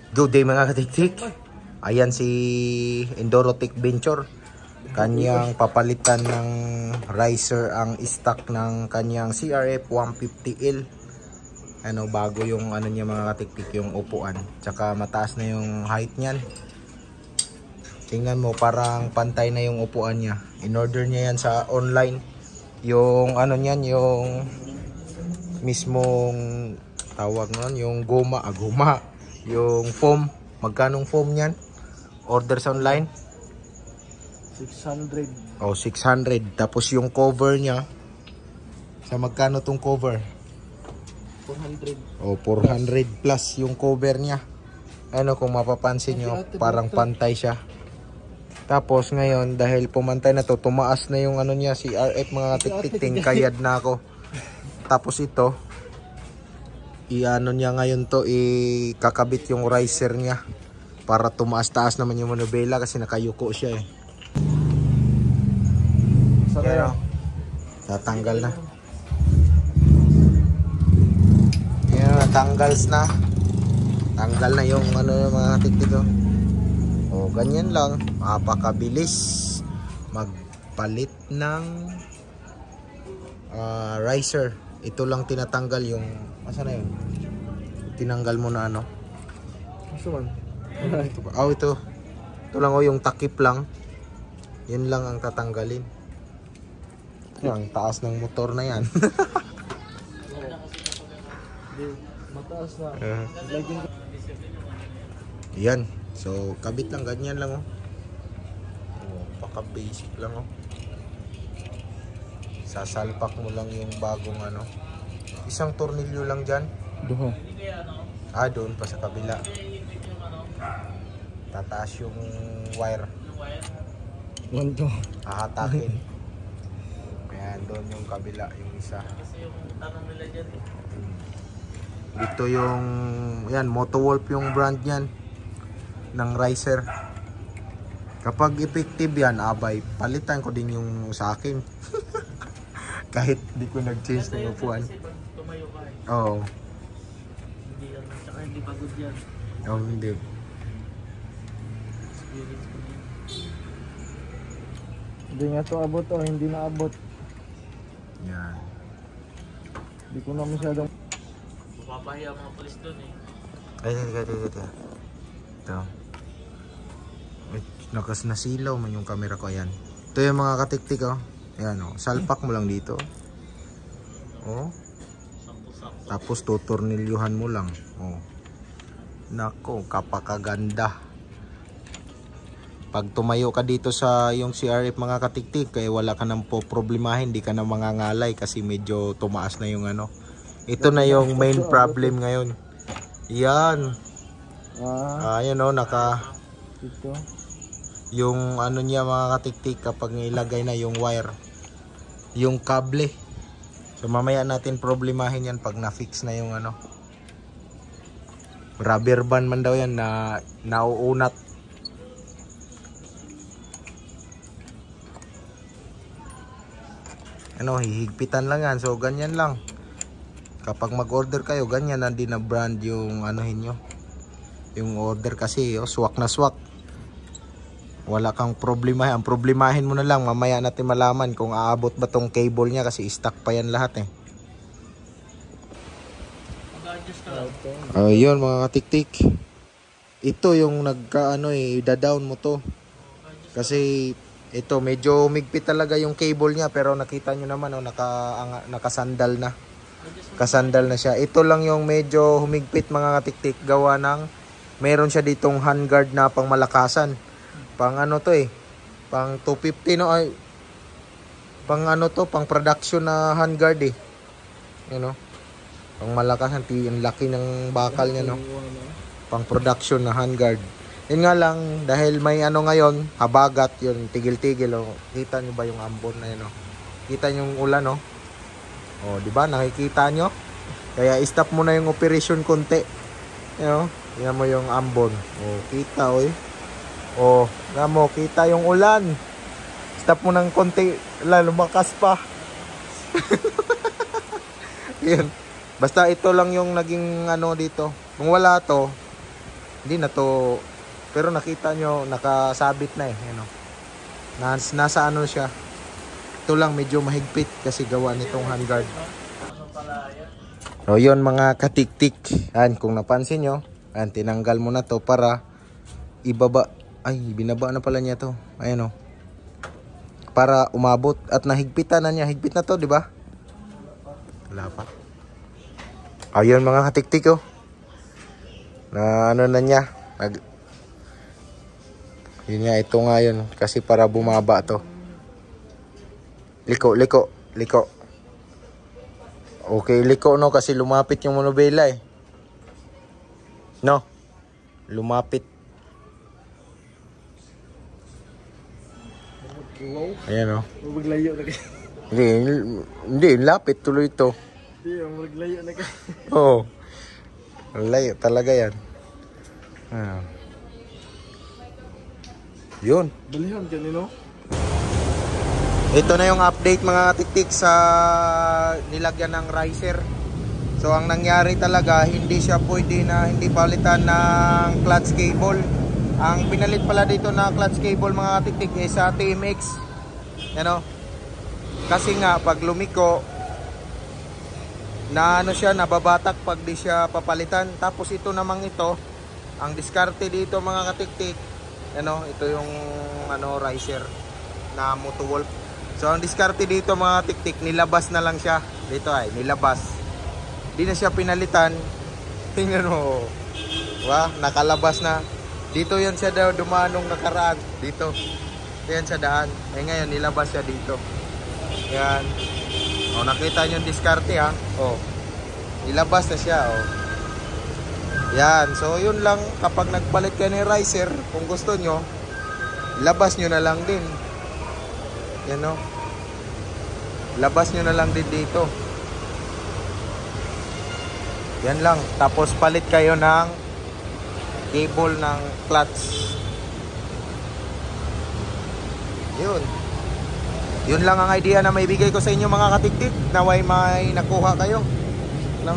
Good day mga katiktik. Ayan si Endurotech Venture. Kanyang papalitan ng riser ang stock ng kanyang CRF 150L. Ano, bago yung ano niya mga katiktik, yung upuan. Tsaka mataas na yung height niyan. Tingnan mo, parang pantay na yung upuan niya. In-order niya yan sa online. Yung ano niyan, yung mismong tawag nun, yung goma, yung foam. Magkanong foam niyan? Order sa online? 600. Oh, 600. Tapos yung cover niya, sa magkano tong cover? 400. Oh, 400 plus yung cover niya. Ano, kung mapapansin nyo, parang pantay siya. Tapos ngayon, dahil pumantay na to, tumaas na yung ano niya, si RF mga katiktik, kayad na ako. Tapos ito, i-ano niya ngayon to, ikakabit yung riser niya para tumaas-taas naman yung manubela kasi nakayuko siya eh. Kaya tatanggal na. Yan, natanggal na. Tanggal na yung ano yung mga katiktik oh. O ganyan lang, mapakabilis magpalit ng riser. Ito lang tinatanggal yung asa na yun? Tinanggal mo na ano? Ito man. Ito ba? Oh, ito. Ito lang oh, yung takip lang. Yan lang ang tatanggalin. Ang taas ng motor na yan. Mataas na. Yan. So, kabit lang. Ganyan lang oh. Oh, paka basic lang oh. Sasalpak mo lang yung bagong ano. Isang tornilyo lang dyan. Duha. Ah, doon pa sa kabila. Tataas yung wire. Wanto. Hahatakin. Ayan, doon yung kabila, yung isa. Dito yung, yan, Motowolf yung brand yan. Ng riser. Kapag effective yan, abay, palitan ko din yung sa akin. Kahit di ko nag-change ng upuan. Oo. Tsaka hindi pagod yan. Oo, hindi. Hindi nga to abot o hindi na abot. Yan. Hindi ko na masyadong Mapapahiya mga polis doon eh. Ay, ito. Ito. Ay, nasilaw man yung camera ko. Ayan. Ito yung mga katiktik oh. Ayan oh. Salpak mo lang dito. Oh. Tapos tutornilyuhan mo lang. Oh. Nako, kapakaganda. Pag tumayo ka dito sa yung CRF mga katiktik, kaya wala ka nang problemahin, hindi ka na mangangalay kasi medyo tumaas na yung ano. Ito na yung main problem ngayon. Yan. Ayan oh, ito. Yung ano niya mga katiktik, kapag nilagay na yung wire, yung kable. So mamaya natin problemahin yan pag na-fix na yung ano. Rubber band man daw yan na nauunat. Ano, hihigpitan lang yan. So ganyan lang. Kapag mag-order kayo, ganyan na din na brand yung anuhin nyo. Yung order kasi, oh, swak na swak. Wala kang problema. Ang problemahin mo na lang, mamaya natin malaman kung aabot ba tong cable niya kasi stock pa yan lahat eh. Ayun mga katiktik. Ito yung nagka-ano eh, da-down mo to. Kasi ito medyo humigpit talaga yung cable niya, pero nakita nyo naman oh, nakasandal na. Kasandal na siya. Ito lang yung medyo humigpit mga katiktik, gawa ng meron siya ditong handguard na pang malakasan. Pang ano to eh, pang 250 no, ay pang ano to, pang production na handguard eh. You know, pang malakasan, ang laki ng bakal niya no. Pang production na handguard. Yun nga lang, dahil may ano ngayon, habagat yun, tigil-tigil oh. Kita nyo ba yung ambon na yun oh? Kita nyo yung ulan oh. Oh, di ba? Nakikita nyo? Kaya stop mo na yung operation konti. You know? Yan mo yung ambon. Oh, kita oh. Oh, nga mo, kita yung ulan. Stop mo ng konti, lumakas pa. Yun. Basta ito lang yung naging ano dito. Kung wala to, Hindi na to, pero nakita nyo, nakasabit na eh. Ano? Nasa ano siya. Ito lang medyo mahigpit kasi gawa nitong handguard. Ano pala yan? O yun mga katiktik. Ayan, kung napansin nyo, ayan, tinanggal mo na to para ibaba. Ay, binaba na pala niya to. Ayan o. Para umabot at nahigpitan na niya. Higpit na to, di ba? Wala pa. Ayun mga katiktik oh. Na ano na niya. Yun nga, ito nga yun. Kasi para bumaba to. Liko. Okay, liko no. Kasi lumapit yung monobela eh. No? Lumapit. Wow. Ayan oh. Maglayo na kayo. Hindi, lapit tuloy ito. Hindi, maglayo na kayo. Oo. Layo talaga yan. Ah. Yun. Balihan ka nino? Ito na yung update mga katiktik sa nilagyan ng riser. So ang nangyari talaga, hindi siya pwede na hindi palitan ng clutch cable. Ang pinalit pala dito na clutch cable mga katiktik is sa TMX. Ano? Kasi nga pag lumiko na ano siya, nababatak pag di siya papalitan. Tapos ito namang ito, ang diskarte dito mga katiktik, ano, ito yung ano riser na Motowolf. So ang diskarte dito mga katiktik, nilabas na lang siya. Dito ay nilabas. Di na siya pinalitan. Tingnan mo. Wah, nakalabas na. Dito yan siya daw dumaan nung nakaraan. Dito. Yan sa daan. Eh ngayon nilabas siya dito. Yan. O nakita niyo yung diskarte ha. O. Nilabas na siya o. Yan. So yun lang, kapag nagpalit kayo ng riser, kung gusto nyo, labas nyo na lang din. Yan o. Labas nyo na lang din dito. Yan lang. Tapos palit kayo ng cable ng clutch. Yun. Yun lang ang idea na may bigay ko sa inyo mga katiktik. Naway may nakuha kayo. No?